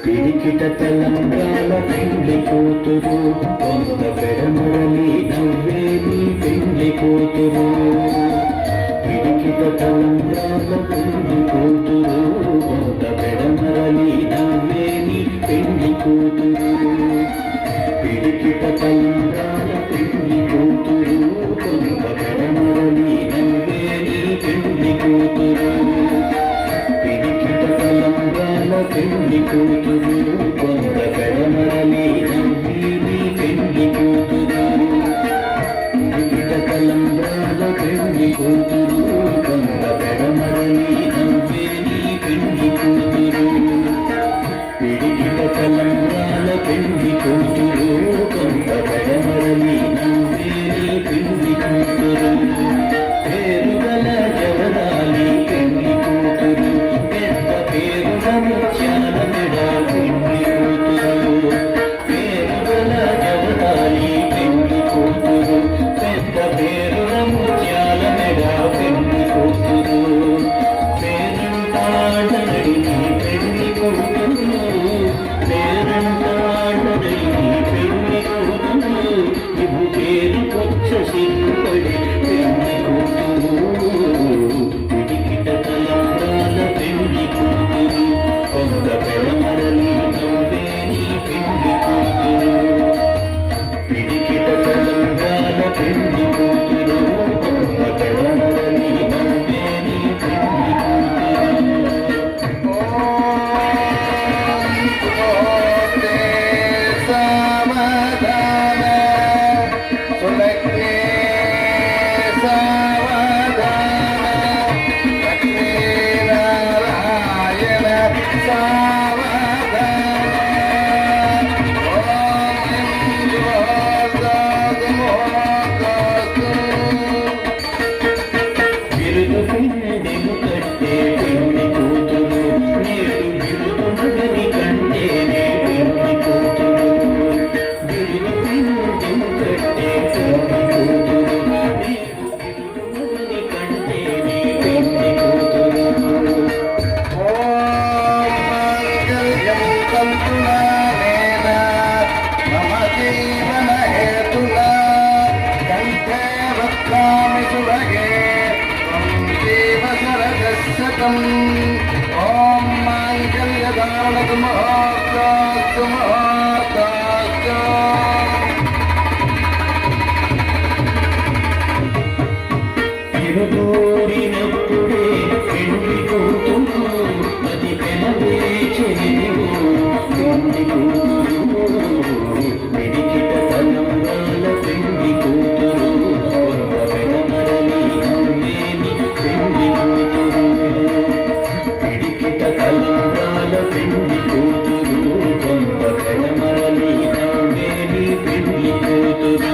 పిడికిట తెలంగాణ పెళ్లి కూతురు కొంత పెడమరలి నవ్వేది పెళ్లి కూతురు పిడికిట తెలంగాణ పెళ్లి కూతురు కొంత పెడమరలి నవ్వేది పెళ్లి కూతురు పిడికిట తెలంగాణ పెళ్లి కూతురు కొంత పెడమరలి నవ్వేది పెళ్లి కూతురు పెళ్లి కూతురు కొంత పెడమరలి నవ్వేది పెళ్లి కూతురు పిడికిట కలంబ్రాల పెళ్లి కూతురు కొంత పెడమరలి నవ్వేది పెళ్లి కూతురు పిడికిట కలంబ్రాల పెళ్లి కూతురు కొంత పెడమరలి నవ్వేది పెళ్లి కూతురు పేరుగల జవరాలి పెళ్లి కూతురు పెద్ద పేరుగ ముత్యాల మెడ పెళ్లి కూతురు పేరుగల జవరాలి పెళ్లి కూతురు పెద్ద పేరుగ ముత్యాల మెడ పెళ్లి కూతురు పేరంటాడని పెళ్లి కూతురు పేరంటాడని పెళ్లి కూతురు ఇవు పేరు కొచ్చ సిగ్గుపడి పెళ్లి కూతురు పిడికిట తలంబ్రాల పెళ్లి కూతురు కొంత పెడమరలి నవ్వేది పెళ్లి కూతురు పిడికిట తలంబ్రాల పెళ్లి కూతురు కొంత పెడమరలి నవ్వేది పెళ్లి ఓం మాంగళ్యధారణకు మహాకాస్తు మహాకాస్త ఇరుగోరినప్పుడే పెళ్లి కూతురు అది పెనవే చెలివు పెళ్లి కూతురు పిడికిట తలంబ్రాల పెళ్లి కూతురు కొంత పెడమరలి నవ్వేది పెళ్లి కూతురు పిడికిట తలంబ్రాల పెళ్లి కూతురు కొంత పెడమరలి నవ్వేది పెళ్లి కూతురు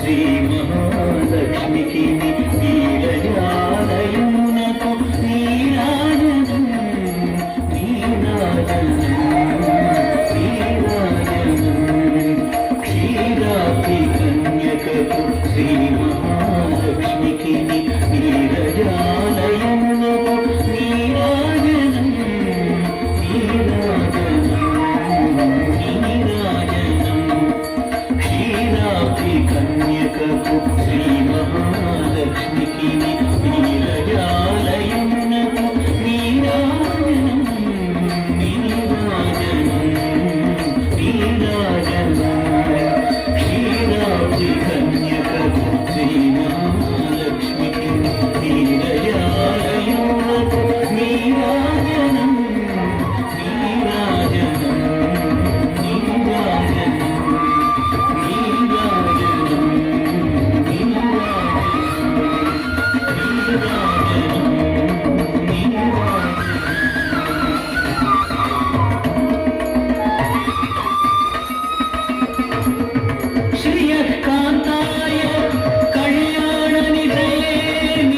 శ్రీ మహాలక్ష్మికి నీరజాలయమునకు నీరాజనం క్షీరాబ్ది కన్యకకు శ్రీ మహాలక్ష్మికి నీరజాలయమునకు నీరాజనం క్షీరాబ్ది కన్యకకు శ్రీ మహాలక్ష్మికి నీరజాలయమునకు నీరాజనం క్షీరాబ్ది కన్యకకు శ్రీ మహాలక్ష్మికి నీరజాలయమునకు నీరాజనం శ్రీయకాంతాయ కళ్యాణ నిధయేర్ధిన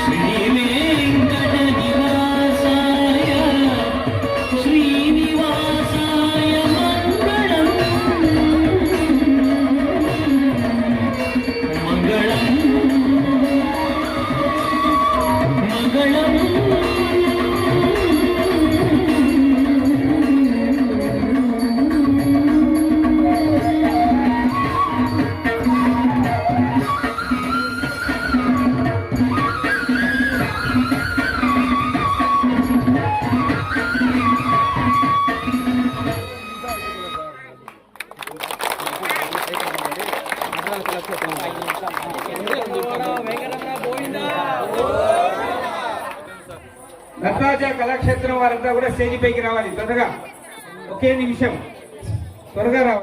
శ్రీ వెంకట నివాసాయ శ్రీనివాసాయ మంగళం మంగళం మంగళం నటరాజ కళాక్షేత్రం వారంతా కూడా స్టేజ్ పైకి రావాలి త్వరగా, ఒకే నిమిషం త్వరగా రావాలి.